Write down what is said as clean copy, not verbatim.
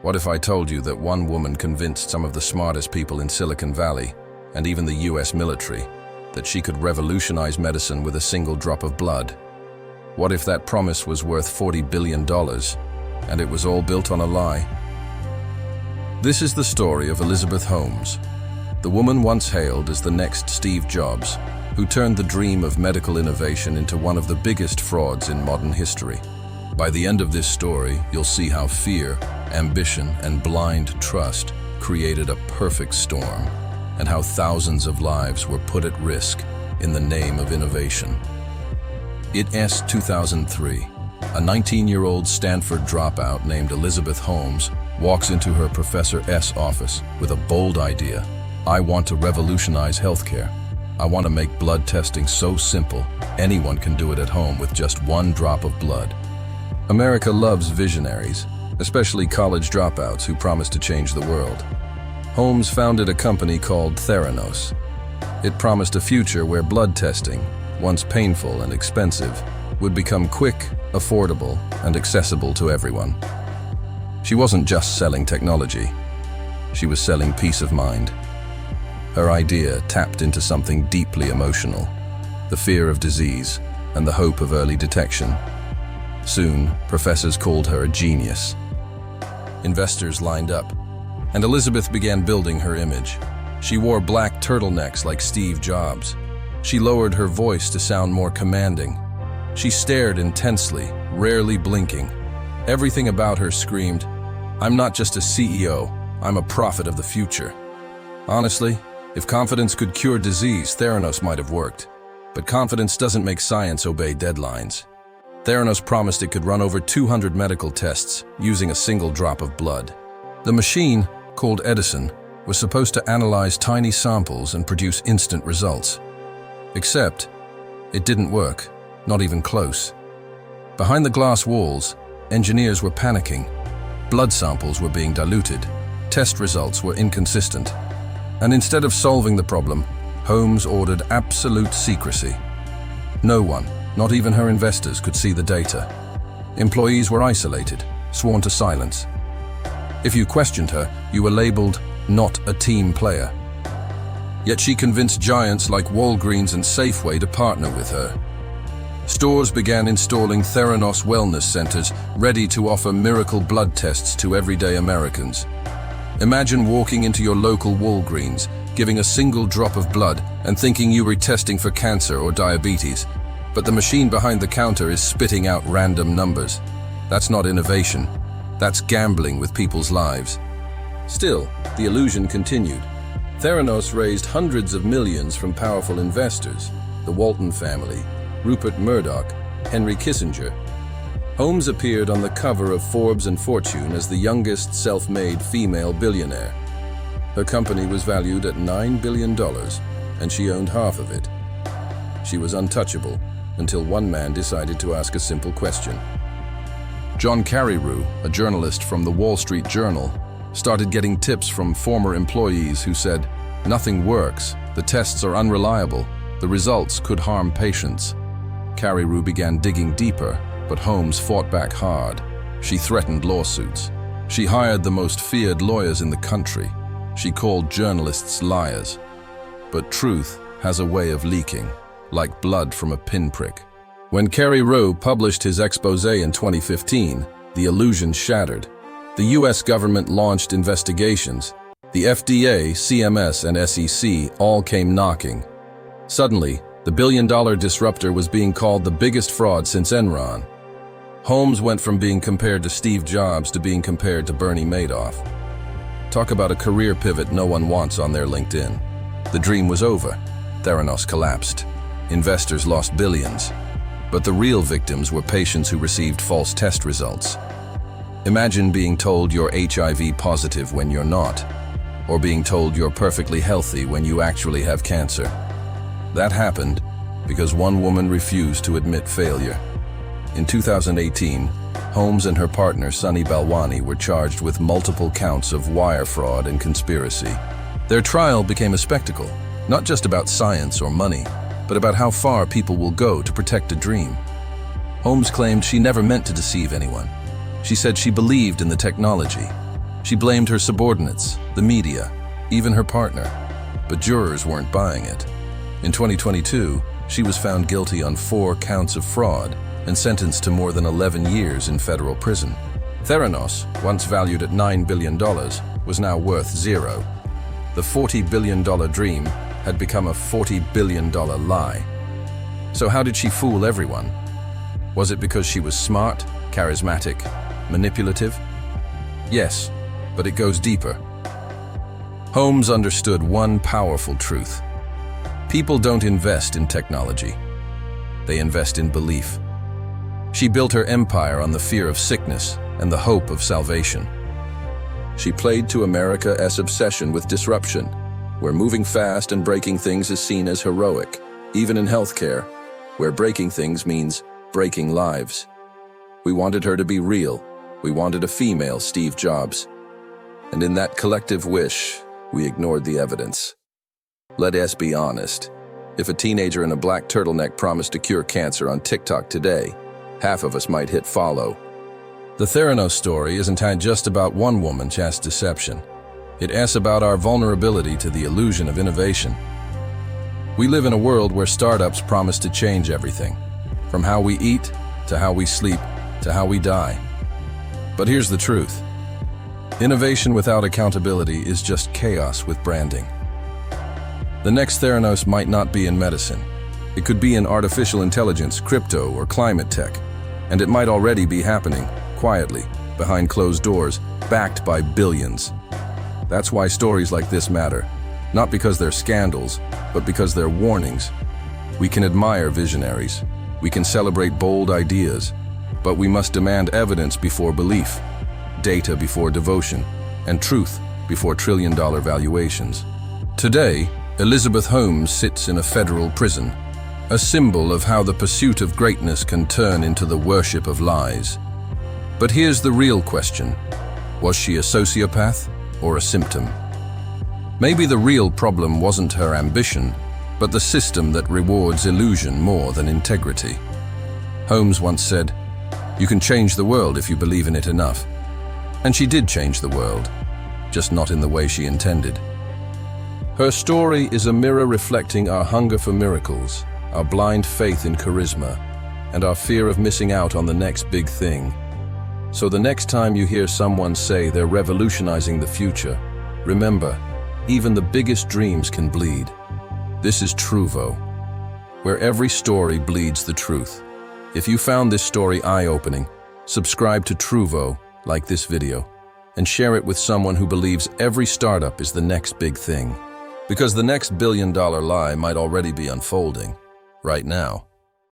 What if I told you that one woman convinced some of the smartest people in Silicon Valley, and even the US military, that she could revolutionize medicine with a single drop of blood? What if that promise was worth $40 billion, and it was all built on a lie? This is the story of Elizabeth Holmes, the woman once hailed as the next Steve Jobs, who turned the dream of medical innovation into one of the biggest frauds in modern history. By the end of this story, you'll see how fear, ambition, and blind trust created a perfect storm, and how thousands of lives were put at risk in the name of innovation. It's 2003. A 19-year-old Stanford dropout named Elizabeth Holmes walks into her Professor S office with a bold idea. I want to revolutionize healthcare. I want to make blood testing so simple, anyone can do it at home with just one drop of blood. America loves visionaries, especially college dropouts who promise to change the world. Holmes founded a company called Theranos. It promised a future where blood testing, once painful and expensive, would become quick, affordable, and accessible to everyone. She wasn't just selling technology. She was selling peace of mind. Her idea tapped into something deeply emotional, the fear of disease and the hope of early detection. Soon, professors called her a genius. Investors lined up, and Elizabeth began building her image. She wore black turtlenecks like Steve Jobs. She lowered her voice to sound more commanding. She stared intensely, rarely blinking. Everything about her screamed, "I'm not just a CEO, I'm a prophet of the future." Honestly, if confidence could cure disease, Theranos might have worked. But confidence doesn't make science obey deadlines. Theranos promised it could run over 200 medical tests using a single drop of blood. The machine, called Edison, was supposed to analyze tiny samples and produce instant results. Except, it didn't work, not even close. Behind the glass walls, engineers were panicking. Blood samples were being diluted. Test results were inconsistent. And instead of solving the problem, Holmes ordered absolute secrecy. No one, not even her investors, could see the data. Employees were isolated, sworn to silence. If you questioned her, you were labeled not a team player. Yet she convinced giants like Walgreens and Safeway to partner with her. Stores began installing Theranos wellness centers ready to offer miracle blood tests to everyday Americans. Imagine walking into your local Walgreens, giving a single drop of blood and thinking you were testing for cancer or diabetes, but the machine behind the counter is spitting out random numbers. That's not innovation. That's gambling with people's lives. Still, the illusion continued. Theranos raised hundreds of millions from powerful investors, the Walton family, Rupert Murdoch, Henry Kissinger. Holmes appeared on the cover of Forbes and Fortune as the youngest self-made female billionaire. Her company was valued at $9 billion, and she owned half of it. She was untouchable until one man decided to ask a simple question. John Carreyrou, a journalist from the Wall Street Journal, started getting tips from former employees who said, "Nothing works, the tests are unreliable, the results could harm patients." Carreyrou began digging deeper, but Holmes fought back hard. She threatened lawsuits. She hired the most feared lawyers in the country. She called journalists liars. But truth has a way of leaking, like blood from a pinprick. When Carreyrou published his expose in 2015, the illusion shattered. The US government launched investigations. The FDA, CMS, and SEC all came knocking. Suddenly, the billion-dollar disruptor was being called the biggest fraud since Enron. Holmes went from being compared to Steve Jobs to being compared to Bernie Madoff. Talk about a career pivot no one wants on their LinkedIn. The dream was over. Theranos collapsed. Investors lost billions. But the real victims were patients who received false test results. Imagine being told you're HIV positive when you're not, or being told you're perfectly healthy when you actually have cancer. That happened because one woman refused to admit failure. In 2018, Holmes and her partner Sunny Balwani were charged with multiple counts of wire fraud and conspiracy. Their trial became a spectacle, not just about science or money, but about how far people will go to protect a dream. Holmes claimed she never meant to deceive anyone. She said she believed in the technology. She blamed her subordinates, the media, even her partner. But jurors weren't buying it. In 2022, she was found guilty on 4 counts of fraud and sentenced to more than 11 years in federal prison. Theranos, once valued at $9 billion, was now worth 0. The $40 billion dream had become a $40 billion lie. So how did she fool everyone? Was it because she was smart, charismatic, manipulative? Yes, but it goes deeper. Holmes understood one powerful truth. People don't invest in technology. They invest in belief. She built her empire on the fear of sickness and the hope of salvation. She played to America's obsession with disruption, where moving fast and breaking things is seen as heroic, even in healthcare, where breaking things means breaking lives. We wanted her to be real. We wanted a female Steve Jobs. And in that collective wish, we ignored the evidence. Let us be honest. If a teenager in a black turtleneck promised to cure cancer on TikTok today, half of us might hit follow. The Theranos story isn't just about one woman's deception. It's about our vulnerability to the illusion of innovation. We live in a world where startups promise to change everything, from how we eat, to how we sleep, to how we die. But here's the truth. Innovation without accountability is just chaos with branding. The next Theranos might not be in medicine. It could be in artificial intelligence, crypto, or climate tech. And it might already be happening, quietly, behind closed doors, backed by billions. That's why stories like this matter. Not because they're scandals, but because they're warnings. We can admire visionaries. We can celebrate bold ideas. But we must demand evidence before belief, data before devotion, and truth before trillion-dollar valuations. Today, Elizabeth Holmes sits in a federal prison, a symbol of how the pursuit of greatness can turn into the worship of lies. But here's the real question. Was she a sociopath or a symptom? Maybe the real problem wasn't her ambition, but the system that rewards illusion more than integrity. Holmes once said, "You can change the world if you believe in it enough." And she did change the world, just not in the way she intended. Her story is a mirror reflecting our hunger for miracles, our blind faith in charisma, and our fear of missing out on the next big thing. So the next time you hear someone say they're revolutionizing the future, remember, even the biggest dreams can bleed. This is Truvo, where every story bleeds the truth. If you found this story eye-opening, subscribe to Truvo, like this video, and share it with someone who believes every startup is the next big thing. Because the next billion-dollar lie might already be unfolding, right now.